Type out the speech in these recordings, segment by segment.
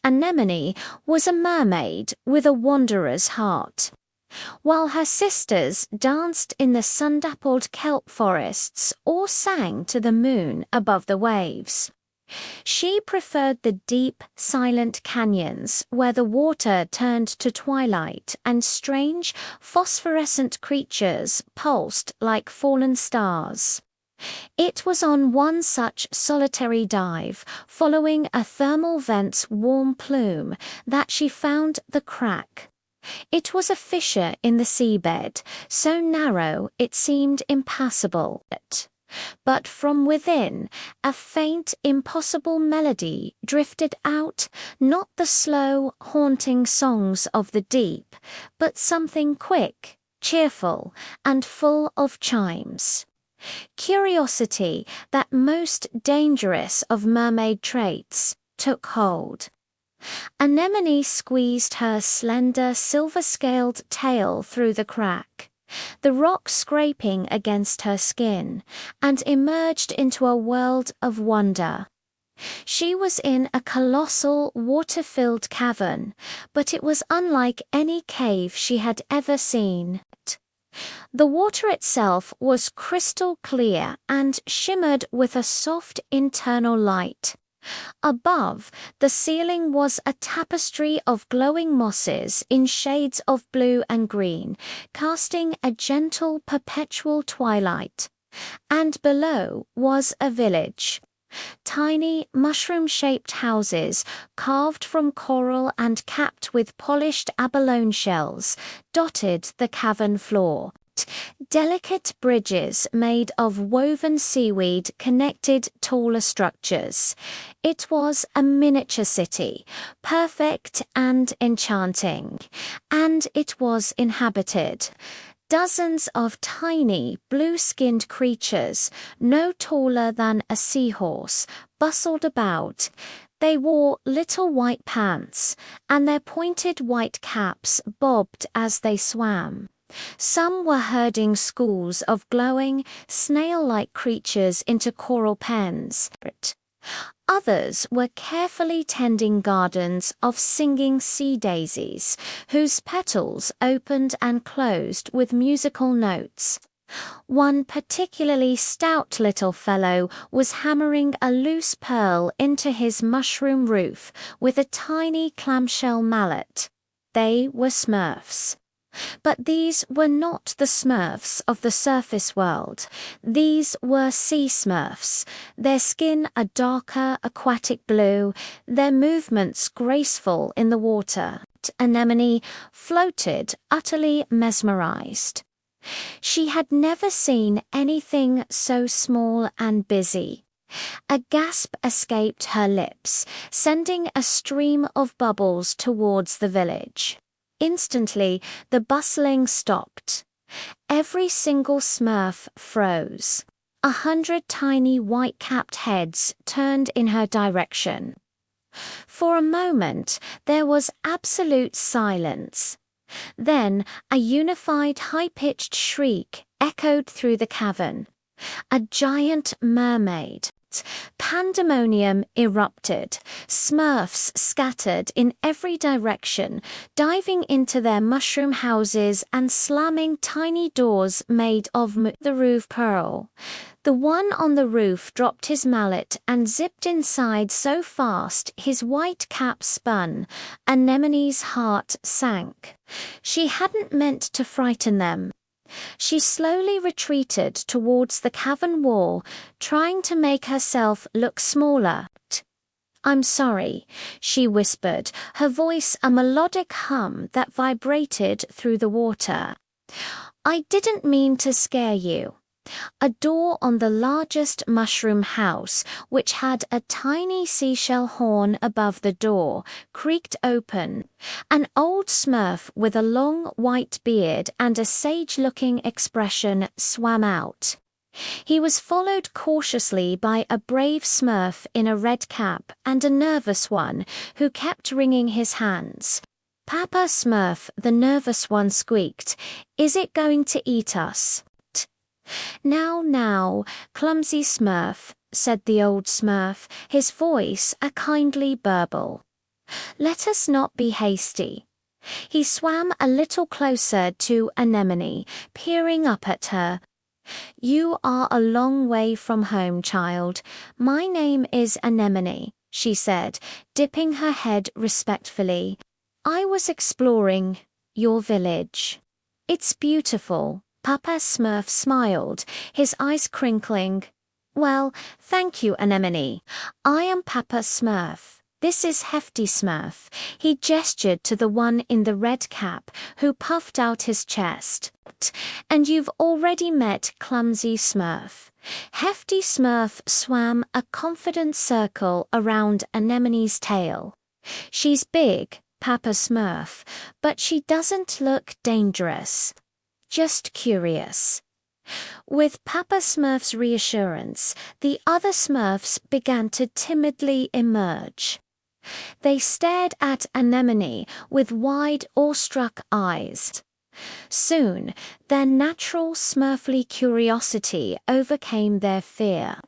Anemone was a mermaid with a wanderer's heart. While her sisters danced in the sun-dappled kelp forests or sang to the moon above the waves, she preferred the deep, silent canyons where the water turned to twilight and strange, phosphorescent creatures pulsed like fallen stars. It was on one such solitary dive, following a thermal vent's warm plume, that she found the crack. It was a fissure in the seabed, so narrow it seemed impassable. But from within, a faint, impossible melody drifted out, not the slow, haunting songs of the deep, but something quick, cheerful, and full of chimes. Curiosity, that most dangerous of mermaid traits, took hold. Anemone squeezed her slender, silver-scaled tail through the crack, the rock scraping against her skin, and emerged into a world of wonder. She was in a colossal, water-filled cavern, but it was unlike any cave she had ever seen. The water itself was crystal clear and shimmered with a soft internal light. Above, the ceiling was a tapestry of glowing mosses in shades of blue and green, casting a gentle, perpetual twilight. And below was a village. Tiny, mushroom-shaped houses, carved from coral and capped with polished abalone shells, dotted the cavern floor. Delicate bridges made of woven seaweed connected taller structures. It was a miniature city, perfect and enchanting, and it was inhabited. Dozens of tiny, blue-skinned creatures, no taller than a seahorse, bustled about. They wore little white pants, and their pointed white caps bobbed as they swam. Some were herding schools of glowing, snail-like creatures into coral pens. Others were carefully tending gardens of singing sea daisies, whose petals opened and closed with musical notes. One particularly stout little fellow was hammering a loose pearl into his mushroom roof with a tiny clamshell mallet. They were Smurfs. But these were not the Smurfs of the surface world. These were Sea Smurfs, their skin a darker aquatic blue, their movements graceful in the water. Anemone floated, utterly mesmerized. She had never seen anything so small and busy. A gasp escaped her lips, sending a stream of bubbles towards the village. Instantly, the bustling stopped. Every single Smurf froze. 100 tiny white-capped heads turned in her direction. For a moment, there was absolute silence. Then, a unified high-pitched shriek echoed through the cavern. A giant mermaid. Pandemonium erupted. Smurfs scattered in every direction, diving into their mushroom houses and slamming tiny doors made of the roof pearl. The one on the roof dropped his mallet and zipped inside so fast his white cap spun. Anemone's heart sank. She hadn't meant to frighten them. She slowly retreated towards the cavern wall, trying to make herself look smaller. "I'm sorry," she whispered, her voice a melodic hum that vibrated through the water. "I didn't mean to scare you." A door on the largest mushroom house, which had a tiny seashell horn above the door, creaked open. An old Smurf with a long white beard and a sage-looking expression swam out. He was followed cautiously by a brave Smurf in a red cap and a nervous one who kept wringing his hands. Papa Smurf, the nervous one, squeaked, "Is it going to eat us?" Now, clumsy Smurf," said the old Smurf, his voice a kindly burble. Let us not be hasty. He swam a little closer to Anemone, peering up at her. You are a long way from home, child. My name is Anemone, she said, dipping her head respectfully. I was exploring your village. It's beautiful. Papa Smurf smiled, his eyes crinkling. Well, thank you, Anemone. I am Papa Smurf. This is Hefty Smurf. He gestured to the one in the red cap, who puffed out his chest. And you've already met Clumsy Smurf. Hefty Smurf swam a confident circle around Anemone's tail. She's big, Papa Smurf, but she doesn't look dangerous. Just curious. With Papa Smurf's reassurance, the other Smurfs began to timidly emerge. They stared at Anemone with wide, awestruck eyes. Soon, their natural Smurfly curiosity overcame their fear.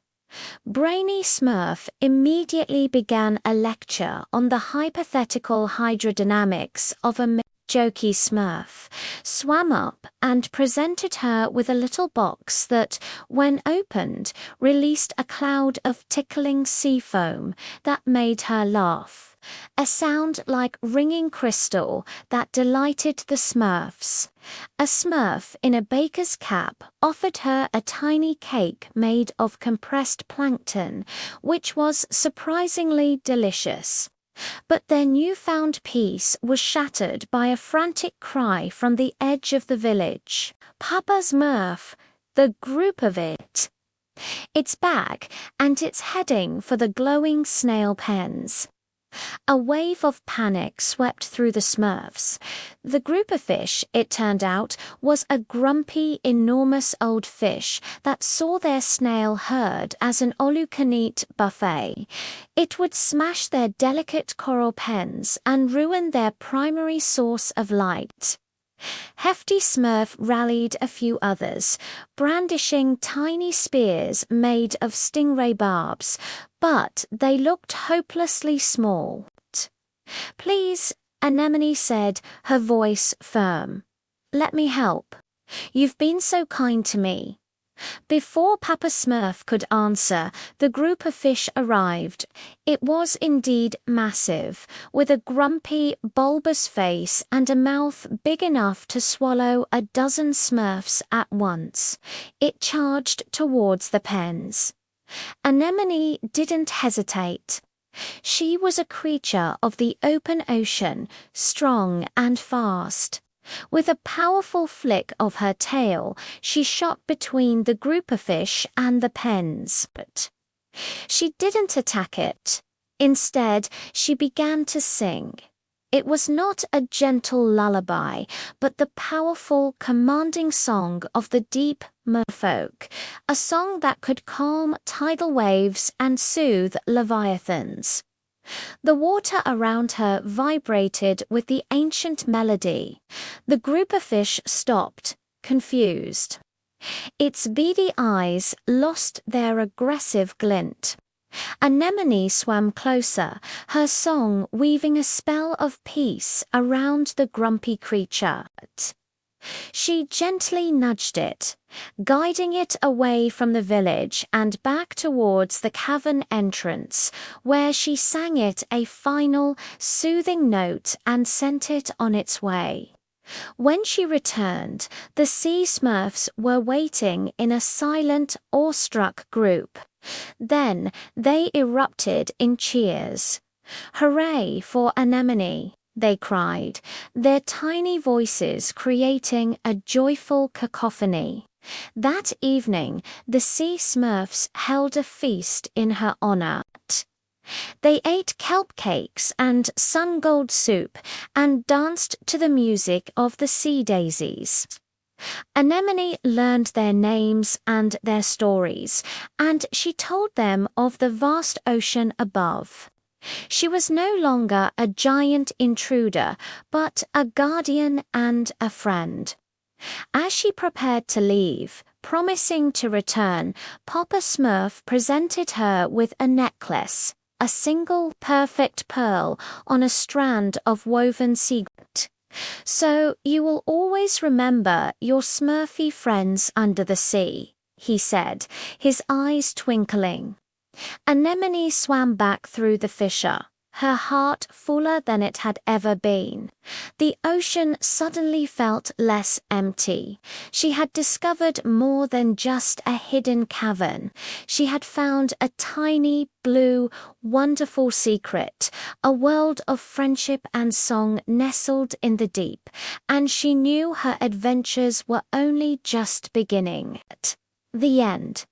Brainy Smurf immediately began a lecture on the hypothetical hydrodynamics of a Jokey Smurf, swam up and presented her with a little box that, when opened, released a cloud of tickling sea foam that made her laugh, a sound like ringing crystal that delighted the Smurfs. A Smurf in a baker's cap offered her a tiny cake made of compressed plankton, which was surprisingly delicious. But their newfound peace was shattered by a frantic cry from the edge of the village. Papa Smurf, the Grouperfish. It's back, and it's heading for the glowing snail pens. A wave of panic swept through the Smurfs. The Grouperfish, it turned out, was a grumpy, enormous old fish that saw their snail herd as an all-you-can-eat buffet. It would smash their delicate coral pens and ruin their primary source of light. Hefty Smurf rallied a few others, brandishing tiny spears made of stingray barbs, but they looked hopelessly small. Please, Anemone said, her voice firm. Let me help. You've been so kind to me. Before Papa Smurf could answer, the group of fish arrived. It was indeed massive, with a grumpy, bulbous face and a mouth big enough to swallow a dozen Smurfs at once. It charged towards the pens. Anemone didn't hesitate. She was a creature of the open ocean, strong and fast. With a powerful flick of her tail, she shot between the Grouperfish and the pens. But she didn't attack it. Instead, she began to sing. It was not a gentle lullaby, but the powerful, commanding song of the deep Merfolk, a song that could calm tidal waves and soothe leviathans. The water around her vibrated with the ancient melody. The Grouperfish stopped, confused. Its beady eyes lost their aggressive glint. Anemone swam closer, her song weaving a spell of peace around the grumpy creature. She gently nudged it, guiding it away from the village and back towards the cavern entrance, where she sang it a final, soothing note and sent it on its way. When she returned, the Sea Smurfs were waiting in a silent, awestruck group. Then they erupted in cheers. "Hooray for Anemone!" they cried, their tiny voices creating a joyful cacophony. That evening, the Sea Smurfs held a feast in her honor. They ate kelp cakes and sun gold soup and danced to the music of the sea daisies. Anemone learned their names and their stories, and she told them of the vast ocean above. She was no longer a giant intruder, but a guardian and a friend. As she prepared to leave, promising to return, Papa Smurf presented her with a necklace. a single perfect pearl on a strand of woven seagreen. So you will always remember your Smurfy friends under the sea, he said, his eyes twinkling. Anemone swam back through the fissure, her heart fuller than it had ever been. The ocean suddenly felt less empty. She had discovered more than just a hidden cavern. She had found a tiny, blue, wonderful secret, a world of friendship and song nestled in the deep, and she knew her adventures were only just beginning. The end.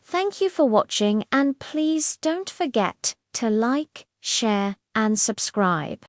Thank you for watching, and please don't forget to like, share, and subscribe.